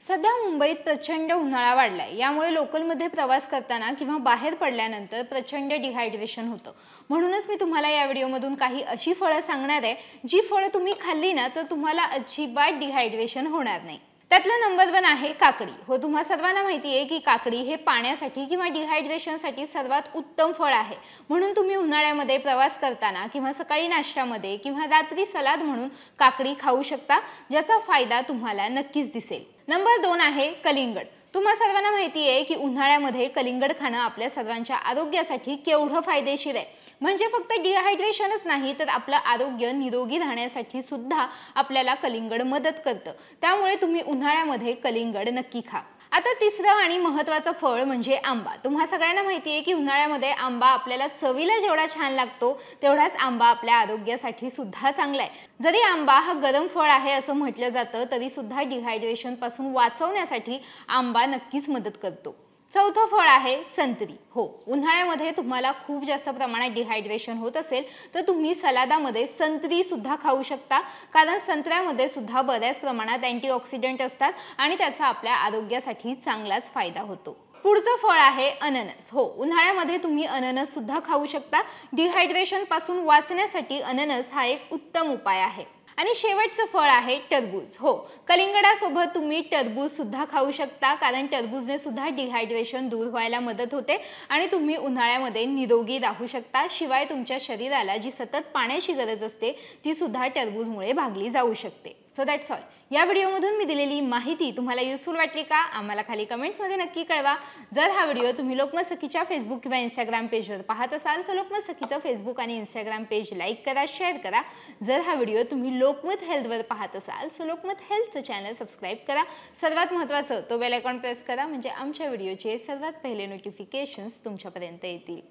सध्या मुंबईत प्रचंड उन्हाळा वाढलाय। यामुळे लोकलमध्ये प्रवास करताना किंवा बाहेर पडल्यानंतर प्रचंड डिहायड्रेशन होतं। म्हणूनच मी तुम्हाला या व्हिडिओमधून काही अशी फळं सांगणार आहे जी फळं तुम्ही खाल्ली ना तर तुम्हाला अजिबात डिहायड्रेशन होणार नाही। त्यातलं नंबर 1 आहे काकडी। हो, तुम्हा सर्वांना माहिती आहे की काकडी हे पाण्यासाठी किंवा डिहायड्रेशनसाठी सर्वात उत्तम फळ आहे। म्हणून तुम्ही उन्हाळ्यामध्ये प्रवास करताना किंवा सकाळी नाश्त्यामध्ये किंवा रात्री सलाद म्हणून काकडी खाऊ शकता, ज्याचा फायदा तुम्हाला नक्कीच दिसेल। नंबर 2 आहे कलिंगड। तुम्हा सर्वांना माहिती आहे की उन्हाळ्यामध्ये कलिंगड खाणं आपल्या सर्वांच्या आरोग्यासाठी केवढं फायदेशीर आहे। म्हणजे फक्त डिहायड्रेशनच नाही तर आपलं आरोग्य निरोगी राहण्यासाठी सुद्धा आपल्याला कलिंगड मदत करतं। त्यामुळे तुम्ही उन्हाळ्यामध्ये कलिंगड नक्की खा। आता तिसरं आणि महत्त्वाचं फळ म्हणजे आंबा। तुम्हा सगळ्यांना माहिती आहे की उन्हाळ्यामध्ये आंबा आपल्याला चवीला जेवढा छान लागतो तेवढाच आंबा आपल्या आरोग्यासाठी सुद्धा चांगला आहे। जरी आंबा हा गरम फळ आहे असं म्हटलं जातं तरी सुद्धा डिहायड्रेशन पासून वाचवण्यासाठी आंबा नक्कीच मदत करतो। चौथं फळ आहे संत्री। हो, उन्हाळ्यामध्ये तुम्हाला खूप जास्त प्रमाणात डिहायड्रेशन होत असेल तर तुम्ही सलादामध्ये संत्री सुद्धा खाऊ शकता, कारण संत्र्यामध्ये सुद्धा बऱ्याच प्रमाणात अँटीऑक्सिडंट असतात आणि त्याचा आपल्या आरोग्यासाठी चांगलाच फायदा होतो। पुढचं फळ आहे अननस। हो, उन्हाळ्यामध्ये तुम्ही अननस सुद्धा खाऊ शकता। डिहायड्रेशन पासून वाचण्यासाठी अननस हा एक उत्तम उपाय आहे। आणि शेवटचं फळ आहे टरबूज। हो, कलिंगडासोबत तुम्ही टरबूज सुद्धा खाऊ शकता, कारण टरबूजने सुद्धा डिहायड्रेशन दूर व्हायला मदत होते आणि तुम्ही उन्हाळ्यामध्ये निरोगी राहू शकता। शिवाय तुमच्या शरीराला जी सतत पाण्याची गरज असते ती सुद्धा टरबूजमुळे भागली जाऊ शकते। So that's all. या व्हिडिओमधून मी दिलेली माहिती तुम्हाला युजफुल वाटली का? आम्हाला खाली कमेंट्समध्ये नक्की कळवा। जर हा व्हिडिओ तुम्ही लोकमत सखीच्या फेसबुक किंवा इंस्टाग्राम पेजवर पाहत असाल तर लोकमत सखीचं फेसबुक आणि इंस्टाग्राम पेज लाईक करा, शेअर करा। जर हा व्हिडिओ तुम्ही लोकमत हेल्थवर पाहत असाल तर लोकमत हेल्थचं चॅनल सबस्क्राईब करा। सर्वात महत्त्वाचं तो बेल आयकॉन प्रेस करा, म्हणजे आमच्या व्हिडिओचे सर्वात पहिले नोटिफिकेशन्स तुमच्यापर्यंत येतील।